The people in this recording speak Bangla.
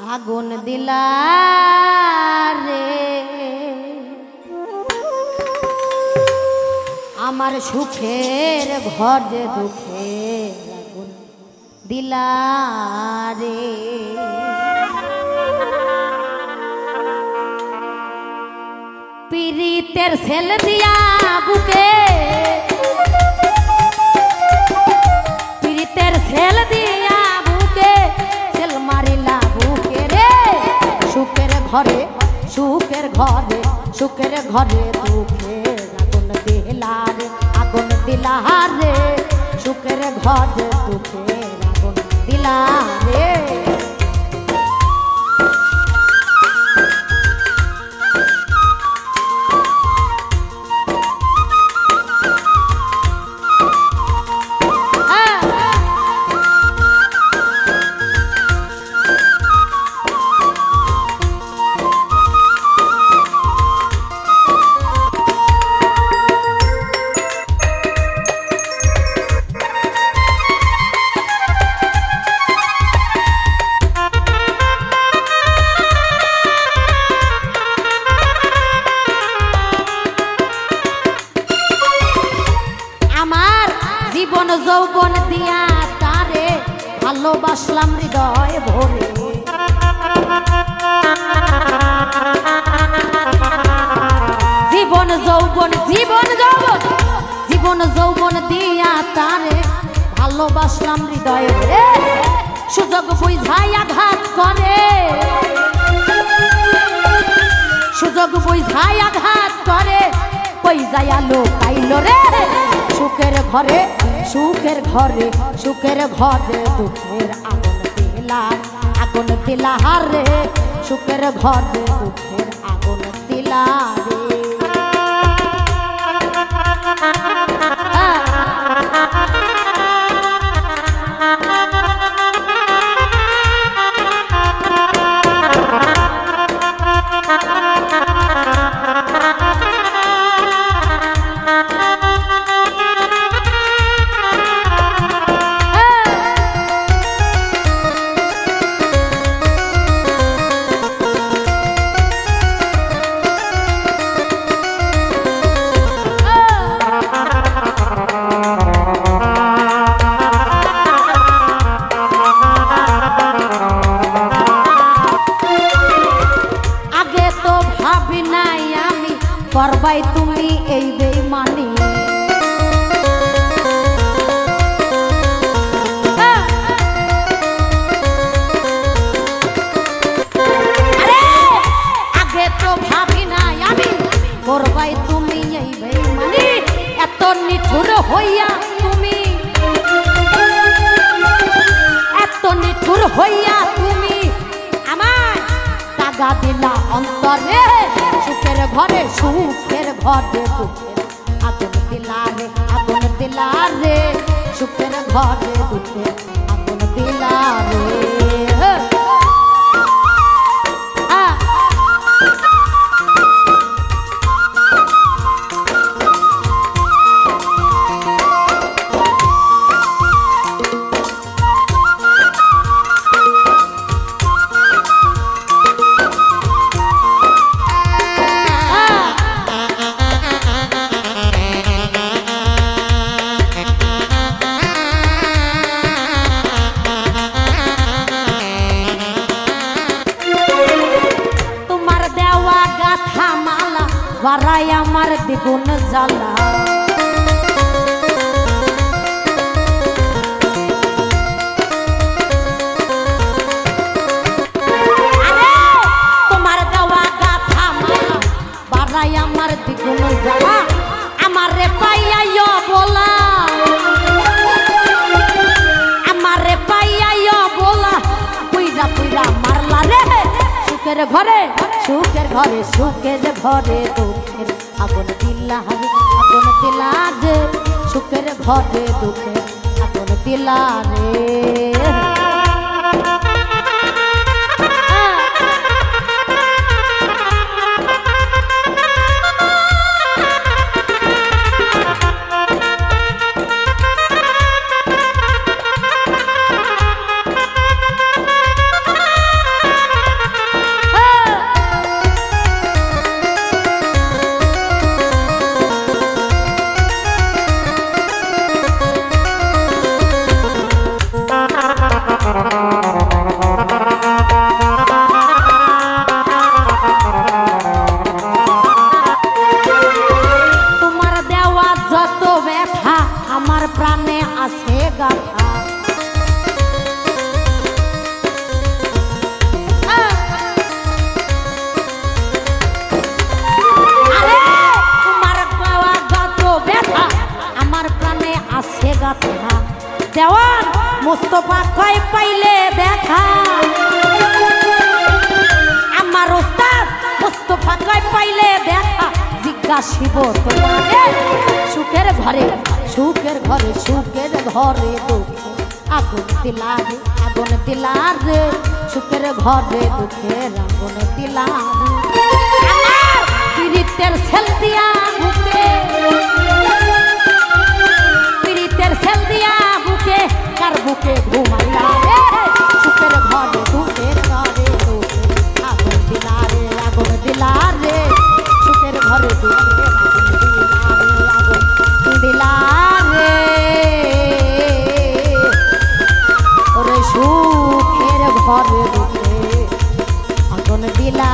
আগুন দিলা রে আমার সুখের ঘরে দুঃখের আগুন দিলা রে পীড়িতের ছেল দিয়া বুকে পীড়িতের ছেল দিয়া বুকে ছেল মারিলা বুকে রে সুখের ঘরে সুখের ঘরে সুখের ঘরে দুঃখের আগুন দিলা রে আগুন দিলা রে সুখের ঘরে দুঃখের আগুন দিলা রে যৌবন দিয়া তারে ভালোবাসলাম হৃদয় ভরে জীবন যৌবন জীবন যৌবন জীবন যৌবন দিয়া তারে ভালোবাসলাম হৃদয় ভরে সুযোগ বুঝাই আঘাত করে সুযোগ বুঝাই আঘাত করে কই যায় আলো পাইল রে সুখের ঘরে সুখের ঘরে সুখের ঘরে দুঃখের আগুন দিলা রে সুখের ঘরে দুঃখের আগুন দিলা রে করবাই তুমি এই বেঈমানি আগে তো ভাবি নাই আমি করবাই তুমি এই বেঈমানি এত নিঠুর হইয়া তুমি এত নিঠুর হইয়া তুমি আমার টাকা দিলা অন্তরে সুখের ঘরে সুখের ঘরে দুঃখের আগুন দিলা রে আগুন দিলা রে সুখের ঘরে দুঃখের আগুন দিলা রে বারাই আমার দ্বিগুণ জ্বালা তোমার দেওয়া গাথা মালা বারাই আমার দ্বিগুণ জ্বালা আমারে পাইয়া বলা আমারে পাইয়া বলা পুইরা পুইরা মারলা রে সুখের ঘরে সুখের ঘরে সুখের ঘরে দুঃখের আগুন দিলা রে আগুন দিলা রে সুখের ঘরে দুঃখের আগুন দিলা রে মুস্তফা কয় পাইলে দেখা আমার ওস্তাদ মুস্তফা কয় পাইলে দেখা জিজ্ঞাসিব তোমারে সুখের ঘরে সুখের ঘরে সুখের ঘরে দুঃখে আগুন দিলারে আগুন দিলারে সুখের ঘরে দুঃখের আগুন দিলারে আমার পীড়িতের সেল দিয়া বুকে পীড়িতের সেল দিয়া বুকে কার বুকে ঘুমাইলা রে সুখের ঘরে দুঃখের ঘরে আগুন দিলারে আগুন দিলারে সুখের ঘরে দুঃখের আগুন দিলারে ওরে সুখের ঘরে দুঃখে আগুন দিলা